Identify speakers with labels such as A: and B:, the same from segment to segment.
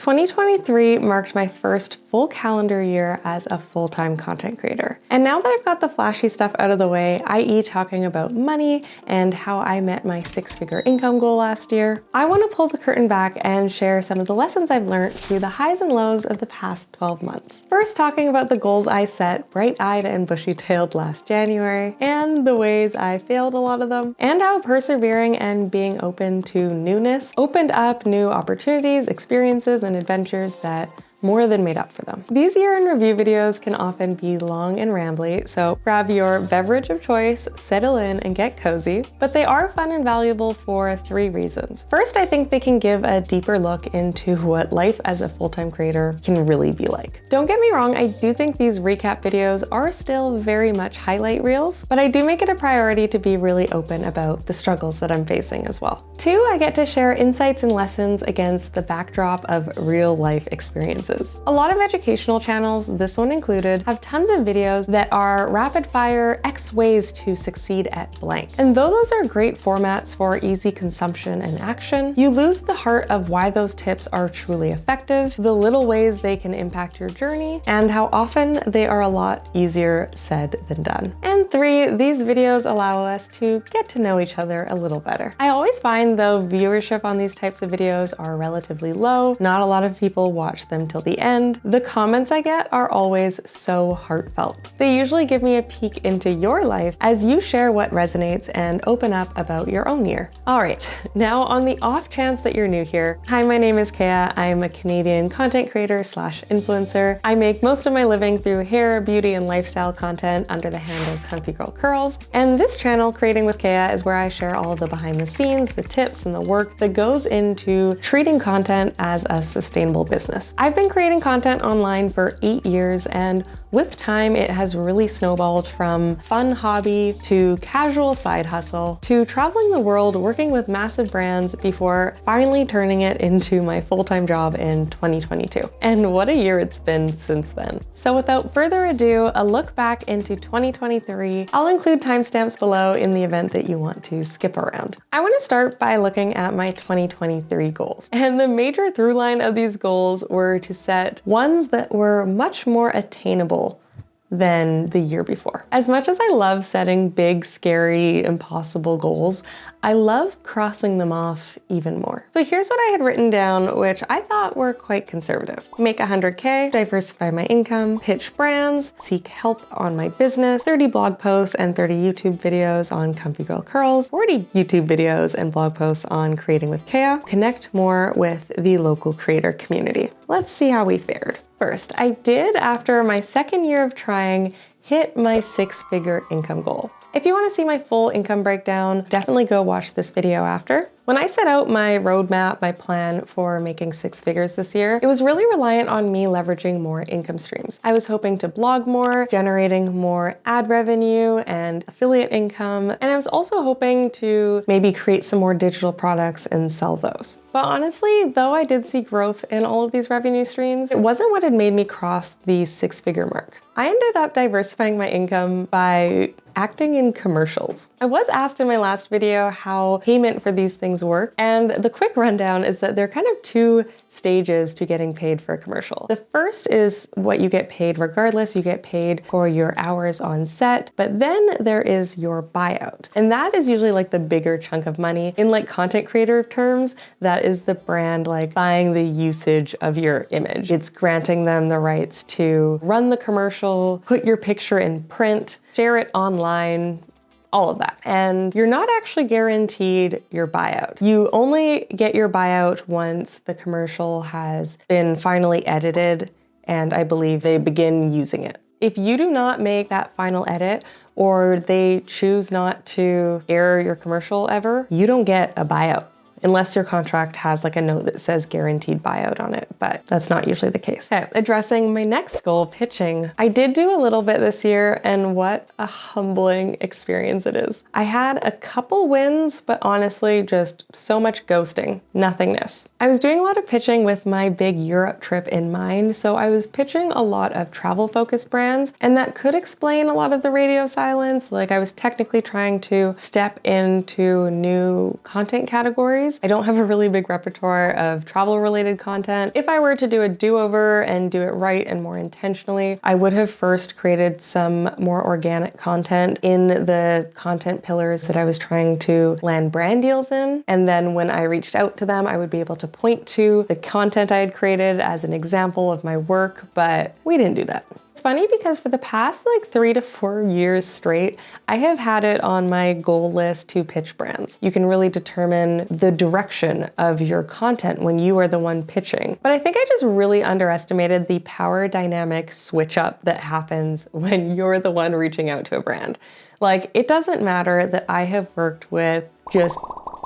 A: 2023 marked my first full calendar year as a full-time content creator. And now that I've got the flashy stuff out of the way, i.e. talking about money and how I met my six-figure income goal last year, I want to pull the curtain back and share some of the lessons I've learned through the highs and lows of the past 12 months. First, talking about the goals I set bright-eyed and bushy-tailed last January, and the ways I failed a lot of them, and how persevering and being open to newness opened up new opportunities, experiences, and adventures that more than made up for them. These year in review videos can often be long and rambly, so grab your beverage of choice, settle in, and get cozy. But they are fun and valuable for three reasons. First, I think they can give a deeper look into what life as a full-time creator can really be like. Don't get me wrong, I do think these recap videos are still very much highlight reels, but I do make it a priority to be really open about the struggles that I'm facing as well. Two, I get to share insights and lessons against the backdrop of real life experiences. A lot of educational channels, this one included, have tons of videos that are rapid fire X ways to succeed at blank. And though those are great formats for easy consumption and action, you lose the heart of why those tips are truly effective, the little ways they can impact your journey, and how often they are a lot easier said than done. And three, these videos allow us to get to know each other a little better. I always find though viewership on these types of videos are relatively low. Not a lot of people watch them till the end. The comments I get are always so heartfelt. They usually give me a peek into your life as you share what resonates and open up about your own year. All right, now on the off chance that you're new here, hi, my name is Kea. I'm a Canadian content creator / influencer. I make most of my living through hair, beauty, and lifestyle content under the handle Comfy Girl Curls. And this channel, Creating with Kea, is where I share all of the behind the scenes, the tips, and the work that goes into treating content as a sustainable business. I've been creating content online for 8 years, and with time, it has really snowballed from fun hobby to casual side hustle to traveling the world working with massive brands before finally turning it into my full-time job in 2022. And what a year it's been since then. So without further ado, a look back into 2023. I'll include timestamps below in the event that you want to skip around. I want to start by looking at my 2023 goals. And the major through line of these goals were to set ones that were much more attainable than the year before. As much as I love setting big, scary, impossible goals, I love crossing them off even more. So here's what I had written down, which I thought were quite conservative. Make 100K, diversify my income, pitch brands, seek help on my business, 30 blog posts and 30 YouTube videos on Comfy Girl Curls, 40 YouTube videos and blog posts on Creating with Kea, connect more with the local creator community. Let's see how we fared. First, I did, after my second year of trying, hit my six-figure income goal. If you want to see my full income breakdown, definitely go watch this video after. When I set out my roadmap, my plan for making six figures this year, it was really reliant on me leveraging more income streams. I was hoping to blog more, generating more ad revenue and affiliate income, and I was also hoping to maybe create some more digital products and sell those. But honestly, though I did see growth in all of these revenue streams, it wasn't what had made me cross the six-figure mark. I ended up diversifying my income by acting in commercials. I was asked in my last video how payment for these things work, and the quick rundown is that there are kind of two stages to getting paid for a commercial. The first is what you get paid regardless. You get paid for your hours on set, but then there is your buyout. And that is usually like the bigger chunk of money. In like content creator terms, that is the brand like buying the usage of your image. It's granting them the rights to run the commercial, put your picture in print, share it online, all of that. And you're not actually guaranteed your buyout. You only get your buyout once the commercial has been finally edited, and I believe they begin using it. If you do not make that final edit, or they choose not to air your commercial ever, you don't get a buyout. Unless your contract has like a note that says guaranteed buyout on it, but that's not usually the case. Okay, addressing my next goal, pitching. I did do a little bit this year, and what a humbling experience it is. I had a couple wins, but honestly, just so much ghosting, nothingness. I was doing a lot of pitching with my big Europe trip in mind, so I was pitching a lot of travel-focused brands, and that could explain a lot of the radio silence. Like I was technically trying to step into new content categories categories. I don't have a really big repertoire of travel related content. If I were to do a do-over and do it right and more intentionally, I would have first created some more organic content in the content pillars that I was trying to land brand deals in. And then when I reached out to them, I would be able to point to the content I had created as an example of my work, but we didn't do that. It's funny because for the past like 3 to 4 years straight, I have had it on my goal list to pitch brands. You can really determine the direction of your content when you are the one pitching. But I think I just really underestimated the power dynamic switch up that happens when you're the one reaching out to a brand. Like, it doesn't matter that I have worked with just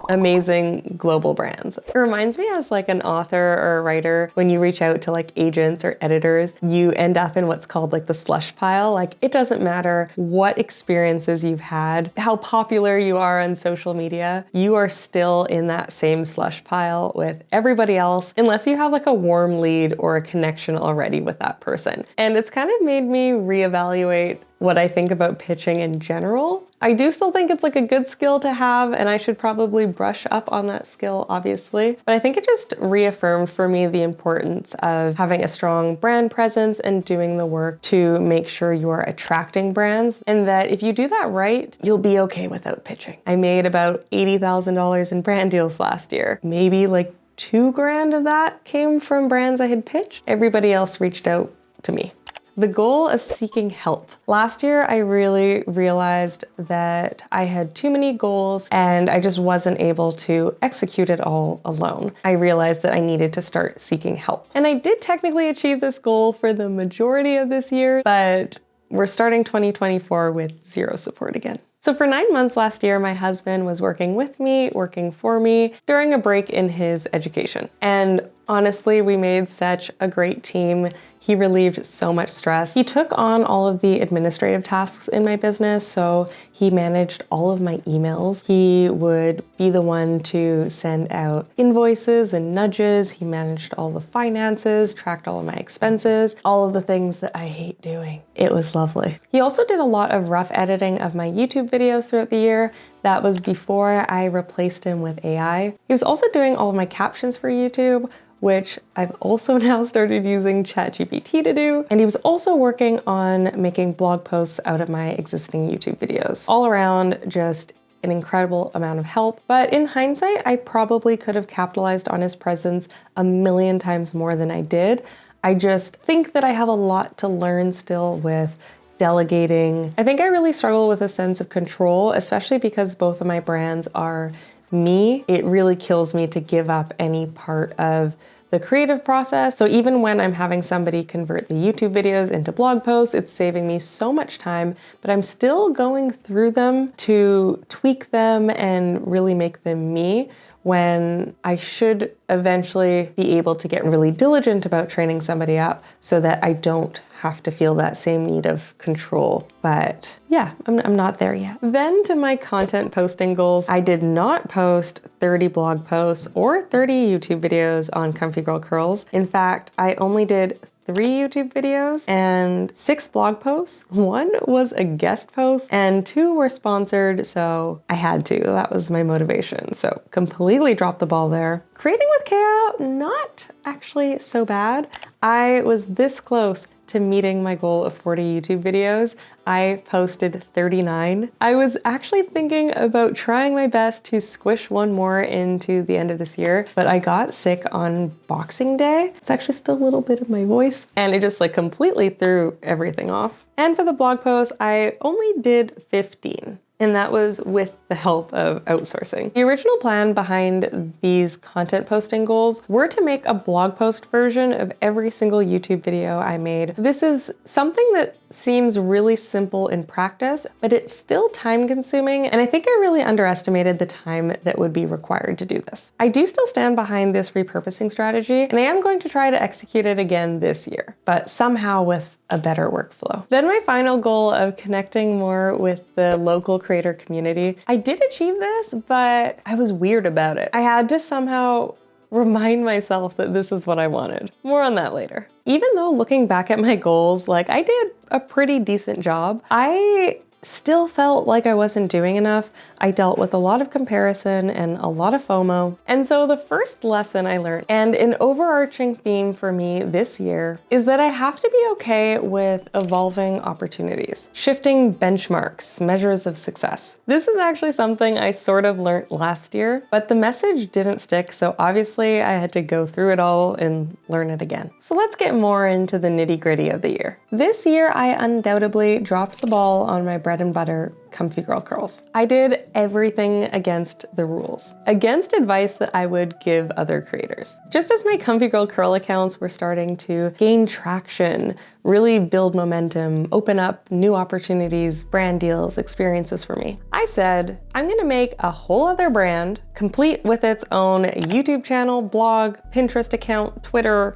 A: amazing global brands. It reminds me as like an author or a writer, when you reach out to like agents or editors, you end up in what's called like the slush pile. Like, it doesn't matter what experiences you've had, how popular you are on social media, you are still in that same slush pile with everybody else, unless you have like a warm lead or a connection already with that person. And it's kind of made me reevaluate what I think about pitching in general. I do still think it's like a good skill to have, and I should probably brush up on that skill, obviously. But I think it just reaffirmed for me the importance of having a strong brand presence and doing the work to make sure you are attracting brands, and that if you do that right, you'll be okay without pitching. I made about $80,000 in brand deals last year. Maybe like $2,000 of that came from brands I had pitched. Everybody else reached out to me. The goal of seeking help. Last year, I really realized that I had too many goals and I just wasn't able to execute it all alone. I realized that I needed to start seeking help. And I did technically achieve this goal for the majority of this year, but we're starting 2024 with zero support again. So for 9 months last year, my husband was working with me, working for me during a break in his education. And honestly, we made such a great team. He relieved so much stress. He took on all of the administrative tasks in my business, so he managed all of my emails. He would be the one to send out invoices and nudges. He managed all the finances, tracked all of my expenses, all of the things that I hate doing. It was lovely. He also did a lot of rough editing of my YouTube videos throughout the year. That was before I replaced him with AI. He was also doing all of my captions for YouTube, which I've also now started using ChatGPT to do. And he was also working on making blog posts out of my existing YouTube videos. All around, just an incredible amount of help. But in hindsight, I probably could have capitalized on his presence a million times more than I did. I just think that I have a lot to learn still with delegating. I think I really struggle with a sense of control, especially because both of my brands are me. It really kills me to give up any part of the creative process. So even when I'm having somebody convert the YouTube videos into blog posts, it's saving me so much time, but I'm still going through them to tweak them and really make them me, when I should eventually be able to get really diligent about training somebody up so that I don't have to feel that same need of control. But yeah, I'm not there yet. Then to my content posting goals, I did not post 30 blog posts or 30 YouTube videos on Comfy Girl Curls. In fact, I only did 3 YouTube videos and 6 blog posts. 1 was a guest post and 2 were sponsored, so I had to. That was my motivation. So completely dropped the ball there. Creating with Kea, not actually so bad. I was this close to meeting my goal of 40 YouTube videos. I posted 39. I was actually thinking about trying my best to squish one more into the end of this year, but I got sick on Boxing Day. It's actually still a little bit of my voice, and it just like completely threw everything off. And for the blog post, I only did 15. And that was with the help of outsourcing. The original plan behind these content posting goals were to make a blog post version of every single YouTube video I made. This is something that seems really simple in practice, but it's still time consuming, and I think I really underestimated the time that would be required to do this. I do still stand behind this repurposing strategy, and I am going to try to execute it again this year, but somehow with a better workflow. Then my final goal of connecting more with the local creator community. I did achieve this, but I was weird about it. I had to somehow remind myself that this is what I wanted. More on that later. Even though looking back at my goals, like I did a pretty decent job, I still felt like I wasn't doing enough. I dealt with a lot of comparison and a lot of FOMO. And so the first lesson I learned, and an overarching theme for me this year, is that I have to be okay with evolving opportunities, shifting benchmarks, measures of success. This is actually something I sort of learned last year, but the message didn't stick, so obviously I had to go through it all and learn it again. So let's get more into the nitty-gritty of the year. This year, I undoubtedly dropped the ball on my bread and butter comfy girl curls. I did everything against the rules, against advice that I would give other creators. Just as my comfy girl curl accounts were starting to gain traction, really build momentum, open up new opportunities, brand deals, experiences for me, I said, I'm gonna make a whole other brand, complete with its own YouTube channel, blog, Pinterest account, Twitter,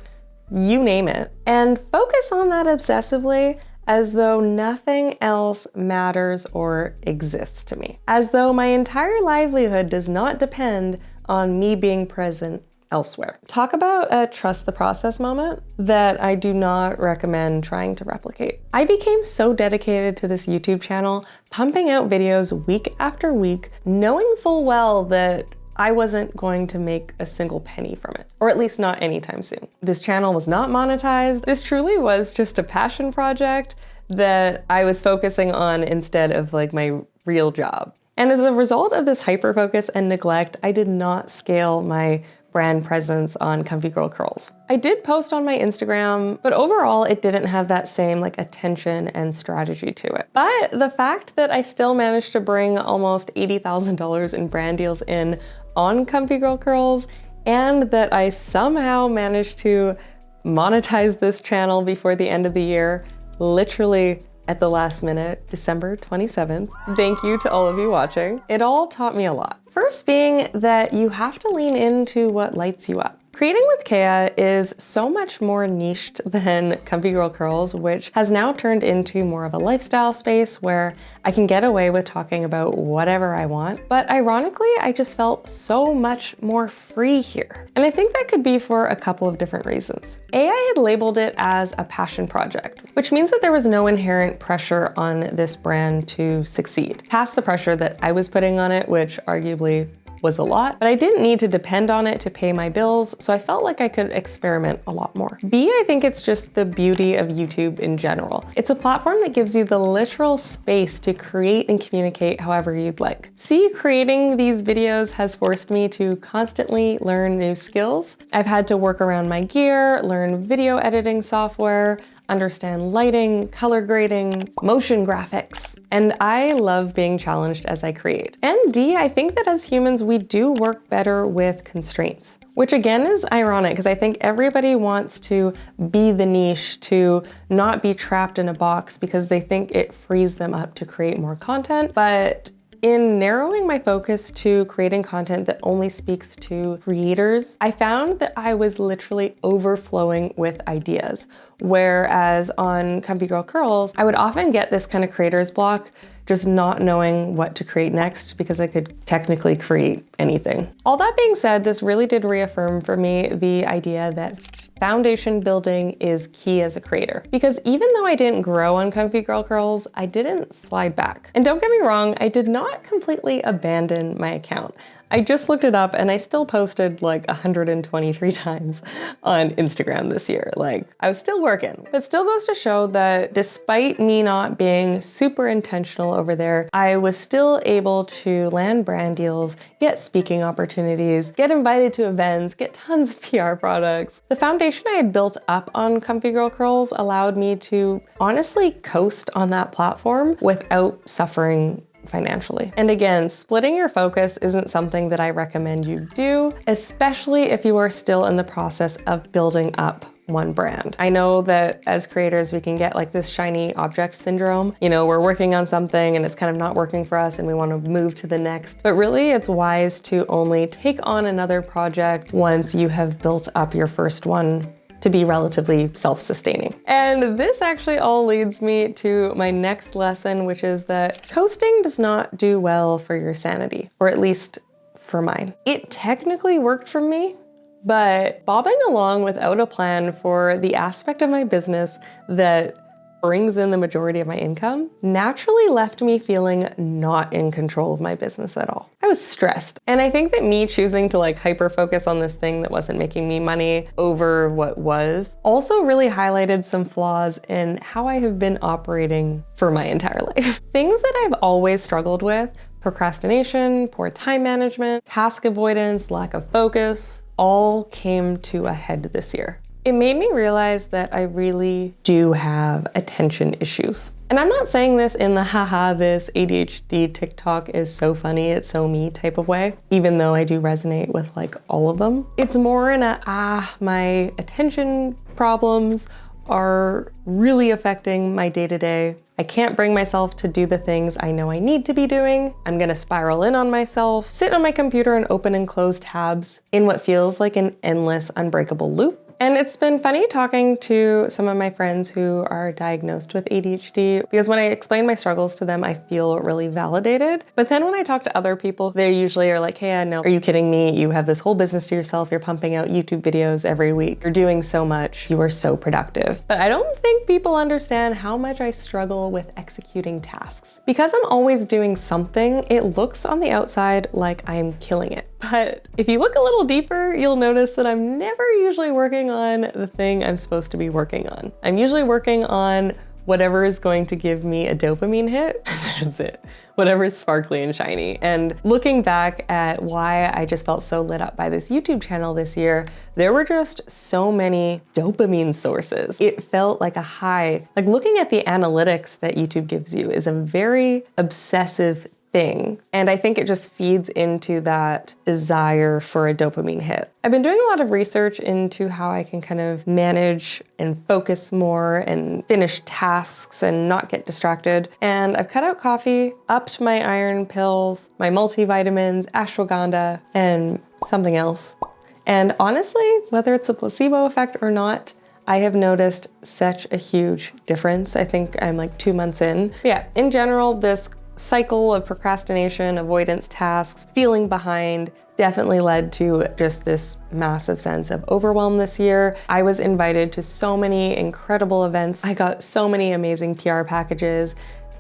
A: you name it, and focus on that obsessively as though nothing else matters or exists to me. As though my entire livelihood does not depend on me being present elsewhere. Talk about a trust the process moment that I do not recommend trying to replicate. I became so dedicated to this YouTube channel, pumping out videos week after week, knowing full well that I wasn't going to make a single penny from it, or at least not anytime soon. This channel was not monetized. This truly was just a passion project that I was focusing on instead of like my real job. And as a result of this hyper-focus and neglect, I did not scale my brand presence on Comfy Girl Curls. I did post on my Instagram, but overall it didn't have that same like attention and strategy to it. But the fact that I still managed to bring almost $80,000 in brand deals in on Comfy Girl Curls, and that I somehow managed to monetize this channel before the end of the year, literally at the last minute, December 27th. Thank you to all of you watching. It all taught me a lot. First being that you have to lean into what lights you up. Creating with Kea is so much more niched than Comfy Girl Curls, which has now turned into more of a lifestyle space where I can get away with talking about whatever I want. But ironically, I just felt so much more free here. And I think that could be for a couple of different reasons. I had labeled it as a passion project, which means that there was no inherent pressure on this brand to succeed, past the pressure that I was putting on it, which arguably was a lot, but I didn't need to depend on it to pay my bills, so I felt like I could experiment a lot more. B, I think it's just the beauty of YouTube in general. It's a platform that gives you the literal space to create and communicate however you'd like. C, creating these videos has forced me to constantly learn new skills. I've had to work around my gear, learn video editing software, understand lighting, color grading, motion graphics, and I love being challenged as I create. And D, I think that as humans, we do work better with constraints, which again is ironic because I think everybody wants to be the niche, to not be trapped in a box because they think it frees them up to create more content. But in narrowing my focus to creating content that only speaks to creators, I found that I was literally overflowing with ideas. Whereas on Comfy Girl Curls, I would often get this kind of creator's block, just not knowing what to create next because I could technically create anything. All that being said, this really did reaffirm for me the idea that foundation building is key as a creator. Because even though I didn't grow on Comfy Girl Curls, I didn't slide back. And don't get me wrong, I did not completely abandon my account. I just looked it up and I still posted like 123 times on Instagram this year. Like, I was still working. But still goes to show that despite me not being super intentional over there, I was still able to land brand deals, get speaking opportunities, get invited to events, get tons of PR products. The foundation I had built up on Comfy Girl Curls allowed me to honestly coast on that platform without suffering financially. And again, splitting your focus isn't something that I recommend you do, especially if you are still in the process of building up one brand. I know that as creators, we can get like this shiny object syndrome. You know, we're working on something and it's kind of not working for us and we want to move to the next. But really, it's wise to only take on another project once you have built up your first one to be relatively self-sustaining. And this actually all leads me to my next lesson, which is that coasting does not do well for your sanity, or at least for mine. It technically worked for me, but bobbing along without a plan for the aspect of my business that brings in the majority of my income, naturally left me feeling not in control of my business at all. I was stressed. And I think that me choosing to hyper focus on this thing that wasn't making me money over what was also really highlighted some flaws in how I have been operating for my entire life. Things that I've always struggled with: procrastination, poor time management, task avoidance, lack of focus, all came to a head this year. It made me realize that I really do have attention issues. And I'm not saying this in the haha, this ADHD TikTok is so funny, it's so me type of way, even though I do resonate with all of them. It's more in my attention problems are really affecting my day-to-day. I can't bring myself to do the things I know I need to be doing. I'm gonna spiral in on myself, sit on my computer and open and close tabs in what feels like an endless, unbreakable loop. And it's been funny talking to some of my friends who are diagnosed with ADHD, because when I explain my struggles to them, I feel really validated. But then when I talk to other people, they usually are like, hey, no, are you kidding me? You have this whole business to yourself. You're pumping out YouTube videos every week. You're doing so much. You are so productive. But I don't think people understand how much I struggle with executing tasks. Because I'm always doing something, it looks on the outside like I'm killing it. But if you look a little deeper, you'll notice that I'm never usually working on the thing I'm supposed to be working on. I'm usually working on whatever is going to give me a dopamine hit. That's it. Whatever is sparkly and shiny. And looking back at why I just felt so lit up by this YouTube channel this year, there were just so many dopamine sources. It felt like a high. Looking at the analytics that YouTube gives you is a very obsessive thing. And I think it just feeds into that desire for a dopamine hit. I've been doing a lot of research into how I can kind of manage and focus more and finish tasks and not get distracted. And I've cut out coffee, upped my iron pills, my multivitamins, ashwagandha, and something else. And honestly, whether it's a placebo effect or not, I have noticed such a huge difference. I think I'm 2 months in. But yeah, in general, this cycle of procrastination, avoidance tasks, feeling behind definitely led to just this massive sense of overwhelm this year. I was invited to so many incredible events. I got so many amazing PR packages,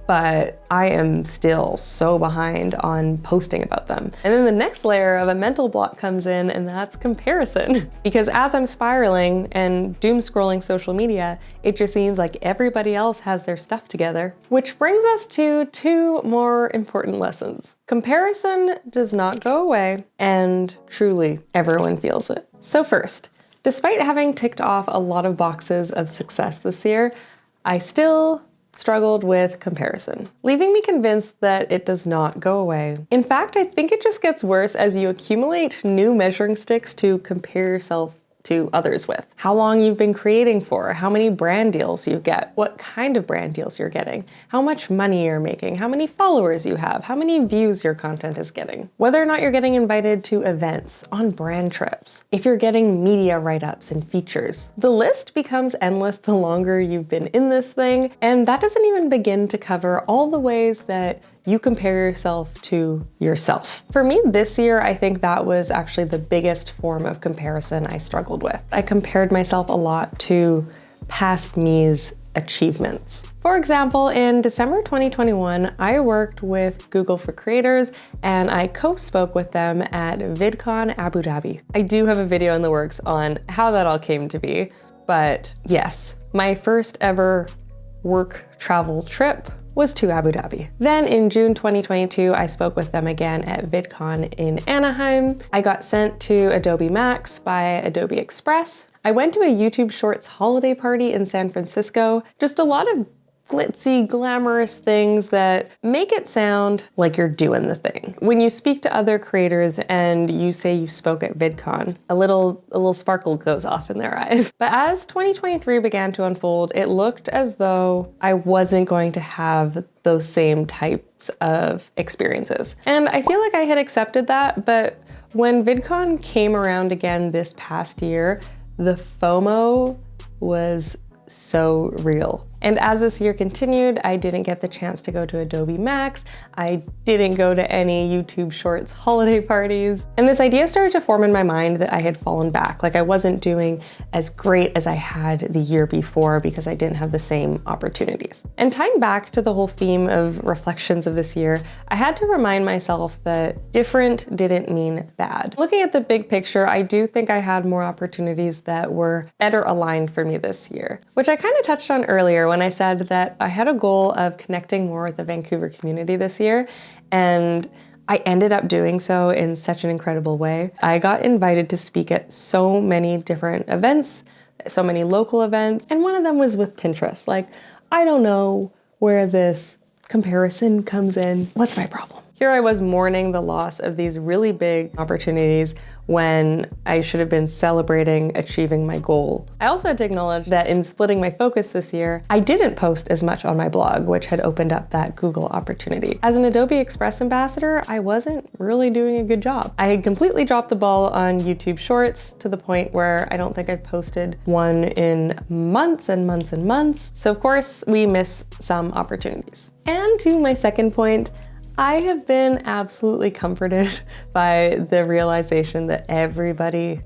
A: but I am still so behind on posting about them. And then the next layer of a mental block comes in, and that's comparison. Because as I'm spiraling and doom scrolling social media, it just seems like everybody else has their stuff together. Which brings us to 2 more important lessons. Comparison does not go away, and truly everyone feels it. So first, despite having ticked off a lot of boxes of success this year, I still struggled with comparison, leaving me convinced that it does not go away. In fact, I think it just gets worse as you accumulate new measuring sticks to compare yourself to others with. How long you've been creating for, how many brand deals you get, what kind of brand deals you're getting, how much money you're making, how many followers you have, how many views your content is getting, whether or not you're getting invited to events, on brand trips, if you're getting media write-ups and features. The list becomes endless the longer you've been in this thing, and that doesn't even begin to cover all the ways that you compare yourself to yourself. For me this year, I think that was actually the biggest form of comparison I struggled with. I compared myself a lot to past me's achievements. For example, in December 2021, I worked with Google for Creators and I co-spoke with them at VidCon Abu Dhabi. I do have a video in the works on how that all came to be, but yes, my first ever work travel trip was to Abu Dhabi. Then in June 2022, I spoke with them again at VidCon in Anaheim. I got sent to Adobe Max by Adobe Express. I went to a YouTube Shorts holiday party in San Francisco. Just a lot of glitzy, glamorous things that make it sound like you're doing the thing. When you speak to other creators and you say you spoke at VidCon, a little sparkle goes off in their eyes. But as 2023 began to unfold, it looked as though I wasn't going to have those same types of experiences. And I feel like I had accepted that, but when VidCon came around again this past year, the FOMO was so real. And as this year continued, I didn't get the chance to go to Adobe Max. I didn't go to any YouTube Shorts holiday parties. And this idea started to form in my mind that I had fallen back. Like I wasn't doing as great as I had the year before because I didn't have the same opportunities. And tying back to the whole theme of reflections of this year, I had to remind myself that different didn't mean bad. Looking at the big picture, I do think I had more opportunities that were better aligned for me this year, which I kind of touched on earlier when I said that I had a goal of connecting more with the Vancouver community this year, and I ended up doing so in such an incredible way. I got invited to speak at so many different events, so many local events, and one of them was with Pinterest. Like, I don't know where this comparison comes in. What's my problem? Here I was mourning the loss of these really big opportunities when I should have been celebrating achieving my goal. I also had to acknowledge that in splitting my focus this year, I didn't post as much on my blog, which had opened up that Google opportunity. As an Adobe Express ambassador, I wasn't really doing a good job. I had completely dropped the ball on YouTube Shorts to the point where I don't think I've posted one in months and months and months. So of course, we miss some opportunities. And to my second point, I have been absolutely comforted by the realization that everybody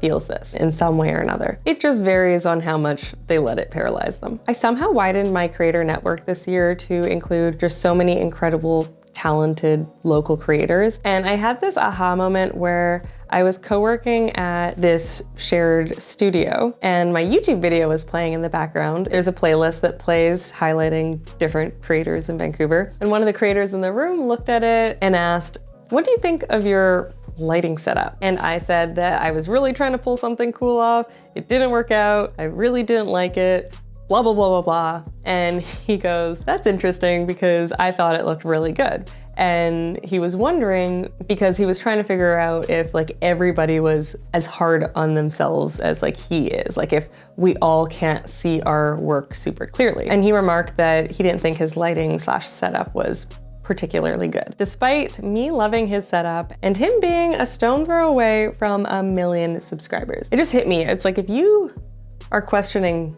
A: feels this in some way or another. It just varies on how much they let it paralyze them. I somehow widened my creator network this year to include just so many incredible, talented local creators. And I had this aha moment where I was co-working at this shared studio and my YouTube video was playing in the background. There's a playlist that plays highlighting different creators in Vancouver. And one of the creators in the room looked at it and asked, "What do you think of your lighting setup?" And I said that I was really trying to pull something cool off. It didn't work out. I really didn't like it. Blah, blah, blah, blah, blah. And he goes, "That's interesting because I thought it looked really good." And he was wondering because he was trying to figure out if like everybody was as hard on themselves as like he is, like if we all can't see our work super clearly. And he remarked that he didn't think his lighting / setup was particularly good, despite me loving his setup and him being a stone throw away from 1 million subscribers. It just hit me. It's like if you are questioning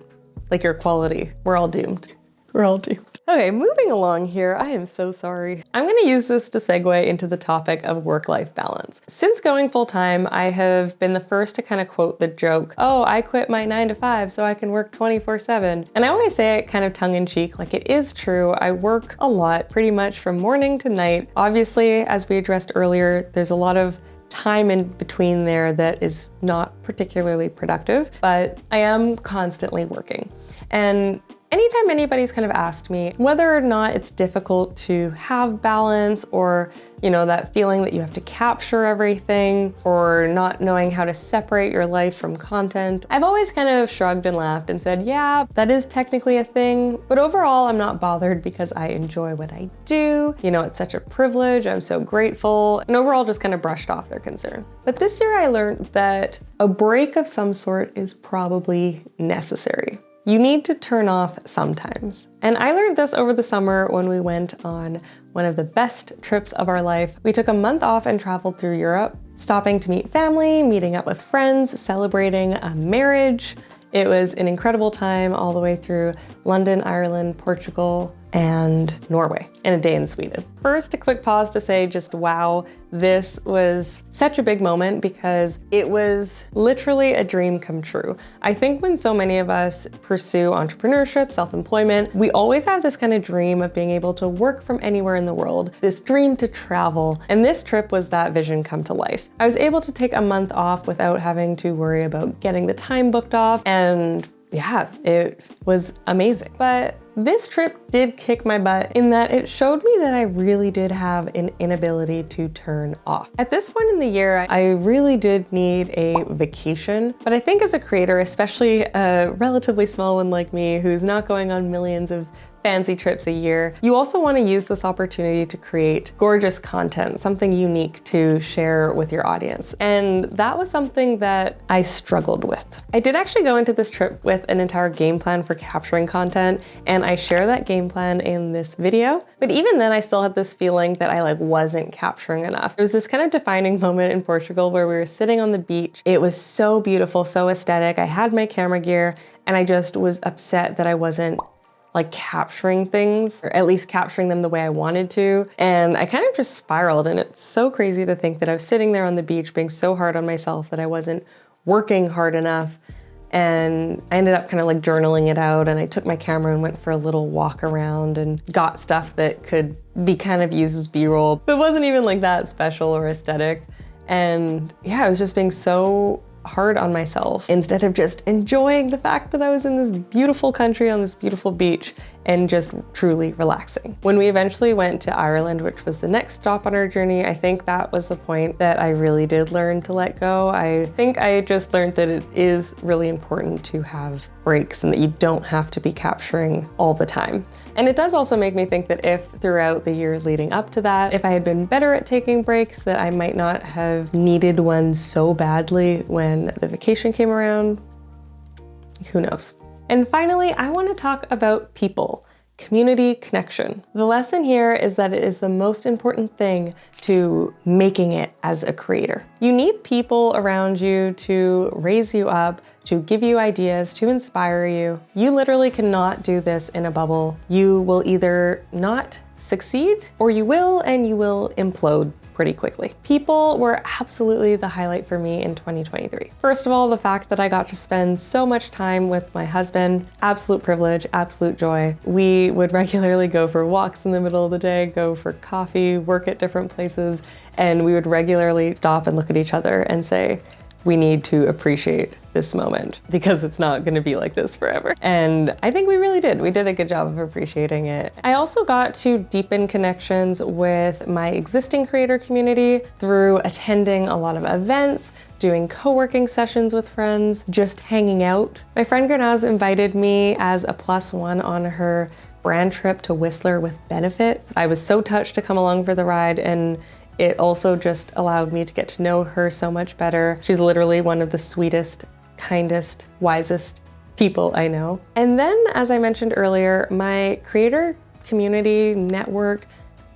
A: like your quality, we're all doomed. We're all doomed. Okay, moving along here, I am so sorry. I'm gonna use this to segue into the topic of work-life balance. Since going full-time, I have been the first to kind of quote the joke, "Oh, I quit my 9 to 5 so I can work 24/7. And I always say it kind of tongue-in-cheek, like it is true. I work a lot, pretty much from morning to night. Obviously, as we addressed earlier, there's a lot of time in between there that is not particularly productive, but I am constantly working. And anytime anybody's kind of asked me whether or not it's difficult to have balance or, you know, that feeling that you have to capture everything or not knowing how to separate your life from content, I've always kind of shrugged and laughed and said, yeah, that is technically a thing, but overall I'm not bothered because I enjoy what I do. You know, it's such a privilege. I'm so grateful, and overall just kind of brushed off their concern. But this year I learned that a break of some sort is probably necessary. You need to turn off sometimes. And I learned this over the summer when we went on one of the best trips of our life. We took a month off and traveled through Europe, stopping to meet family, meeting up with friends, celebrating a marriage. It was an incredible time all the way through London, Ireland, Portugal, and Norway, and a day in Sweden. First, a quick pause to say just wow, this was such a big moment because it was literally a dream come true. I think when so many of us pursue entrepreneurship, self-employment, we always have this kind of dream of being able to work from anywhere in the world, this dream to travel, and this trip was that vision come to life. I was able to take a month off without having to worry about getting the time booked off, and yeah, it was amazing. But this trip did kick my butt in that it showed me that I really did have an inability to turn off. At this point in the year, I really did need a vacation, but I think as a creator, especially a relatively small one like me who's not going on millions of fancy trips a year, you also want to use this opportunity to create gorgeous content, something unique to share with your audience. And that was something that I struggled with. I did actually go into this trip with an entire game plan for capturing content, and I share that game plan in this video. But even then, I still had this feeling that I wasn't capturing enough. There was this kind of defining moment in Portugal where we were sitting on the beach. It was so beautiful, so aesthetic. I had my camera gear, and I just was upset that I wasn't like capturing things, or at least capturing them the way I wanted to. And I kind of just spiraled, and it's so crazy to think that I was sitting there on the beach being so hard on myself that I wasn't working hard enough. And I ended up kind of like journaling it out, and I took my camera and went for a little walk around and got stuff that could be kind of used as B-roll, but it wasn't even like that special or aesthetic. And yeah, I was just being so hard on myself instead of just enjoying the fact that I was in this beautiful country on this beautiful beach and just truly relaxing. When we eventually went to Ireland, which was the next stop on our journey, I think that was the point that I really did learn to let go. I think I just learned that it is really important to have breaks and that you don't have to be capturing all the time. And it does also make me think that if throughout the years leading up to that, if I had been better at taking breaks, that I might not have needed one so badly when the vacation came around. Who knows? And finally, I want to talk about people. Community connection. The lesson here is that it is the most important thing to making it as a creator. You need people around you to raise you up, to give you ideas, to inspire you. You literally cannot do this in a bubble. You will either not succeed, or you will, and you will implode pretty quickly. People were absolutely the highlight for me in 2023. First of all, the fact that I got to spend so much time with my husband, absolute privilege, absolute joy. We would regularly go for walks in the middle of the day, go for coffee, work at different places, and we would regularly stop and look at each other and say, we need to appreciate this moment because it's not going to be like this forever. And I think we really did. We did a good job of appreciating it. I also got to deepen connections with my existing creator community through attending a lot of events, doing co-working sessions with friends, just hanging out. My friend Granaz invited me as a +1 on her brand trip to Whistler with Benefit. I was so touched to come along for the ride, and it also just allowed me to get to know her so much better. She's literally one of the sweetest, kindest, wisest people I know. And then, as I mentioned earlier, my creator community network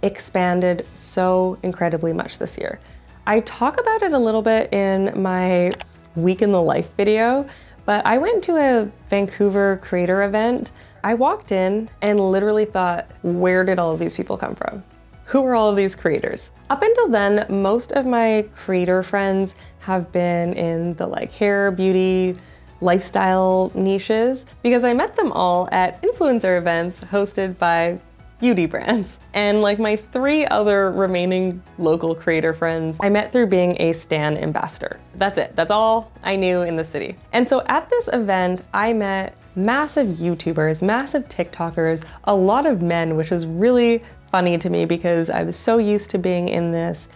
A: expanded so incredibly much this year. I talk about it a little bit in my week in the life video, but I went to a Vancouver creator event. I walked in and literally thought, where did all of these people come from? Who are all of these creators? Up until then, most of my creator friends have been in the like hair, beauty, lifestyle niches because I met them all at influencer events hosted by beauty brands. And like my 3 other remaining local creator friends, I met through being a Stan ambassador. That's it. That's all I knew in the city. And so at this event, I met massive YouTubers, massive TikTokers, a lot of men, which was really funny to me because I was so used to being in this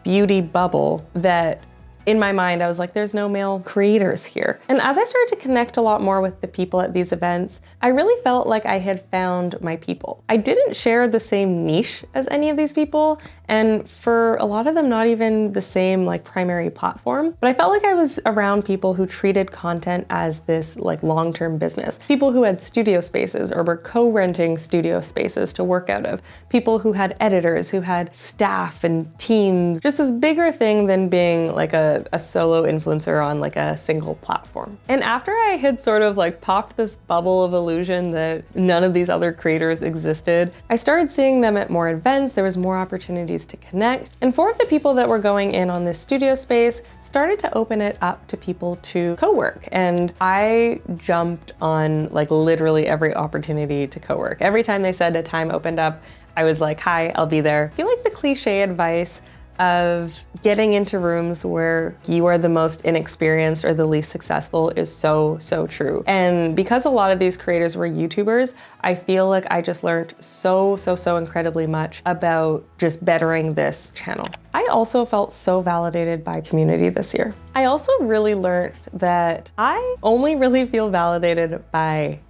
A: beauty bubble that in my mind, I was like, there's no male creators here. And as I started to connect a lot more with the people at these events, I really felt like I had found my people. I didn't share the same niche as any of these people, and for a lot of them, not even the same like primary platform, but I felt like I was around people who treated content as this like long-term business. People who had studio spaces or were co-renting studio spaces to work out of. People who had editors, who had staff and teams. Just this bigger thing than being like a solo influencer on like a single platform. And after I had sort of like popped this bubble of illusion that none of these other creators existed, I started seeing them at more events. There was more opportunities to connect. And 4 of the people that were going in on this studio space started to open it up to people to co-work. And I jumped on like literally every opportunity to co-work. Every time they said a time opened up, I was like, hi, I'll be there. I feel like the cliche advice of getting into rooms where you are the most inexperienced or the least successful is so true. And because a lot of these creators were YouTubers, I feel like I just learned so incredibly much about just bettering this channel. I also felt so validated by community this year. I also really learned that I only really feel validated by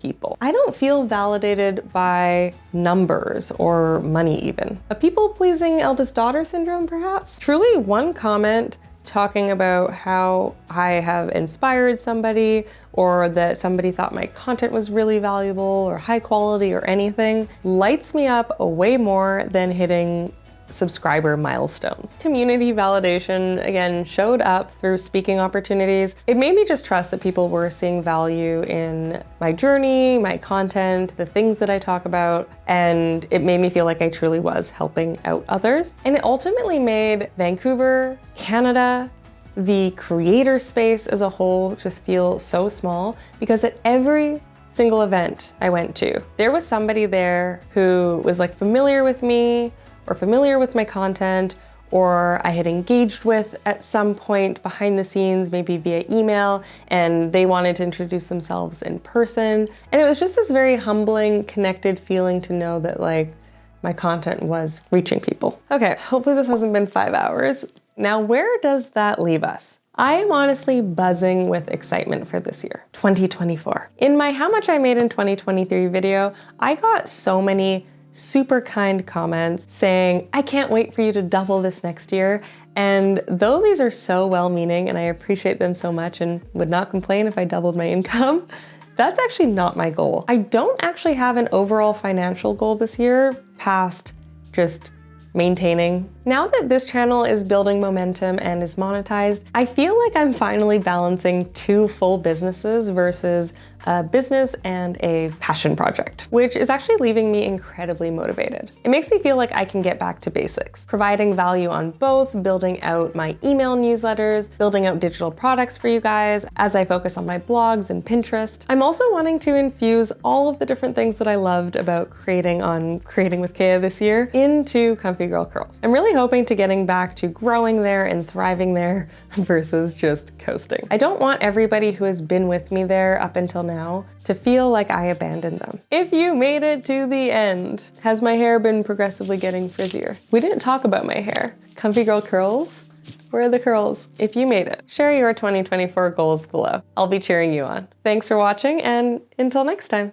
A: people. I don't feel validated by numbers or money even. A people-pleasing eldest daughter syndrome, perhaps? Truly, one comment talking about how I have inspired somebody or that somebody thought my content was really valuable or high quality or anything lights me up way more than hitting subscriber milestones. Community validation, again, showed up through speaking opportunities. It made me just trust that people were seeing value in my journey, my content, the things that I talk about, and it made me feel like I truly was helping out others. And it ultimately made Vancouver, Canada, the creator space as a whole just feel so small, because at every single event I went to, there was somebody there who was like familiar with me or familiar with my content, or I had engaged with at some point behind the scenes, maybe via email, and they wanted to introduce themselves in person. And it was just this very humbling, connected feeling to know that like my content was reaching people. Okay, hopefully this hasn't been 5 hours. Now, where does that leave us? I am honestly buzzing with excitement for this year, 2024. In my How Much I Made in 2023 video, I got so many super kind comments saying, I can't wait for you to double this next year. And though these are so well-meaning and I appreciate them so much and would not complain if I doubled my income, that's actually not my goal. I don't actually have an overall financial goal this year past just maintaining. Now that this channel is building momentum and is monetized, I feel like I'm finally balancing 2 full businesses versus a business and a passion project, which is actually leaving me incredibly motivated. It makes me feel like I can get back to basics, providing value on both, building out my email newsletters, building out digital products for you guys as I focus on my blogs and Pinterest. I'm also wanting to infuse all of the different things that I loved about creating on Creating with Kea this year into Comfy Girl Curls. I'm really hoping to getting back to growing there and thriving there versus just coasting. I don't want everybody who has been with me there up until now to feel like I abandoned them. If you made it to the end, has my hair been progressively getting frizzier? We didn't talk about my hair. Comfy Girl Curls? Where are the curls? If you made it, share your 2024 goals below. I'll be cheering you on. Thanks for watching, and until next time.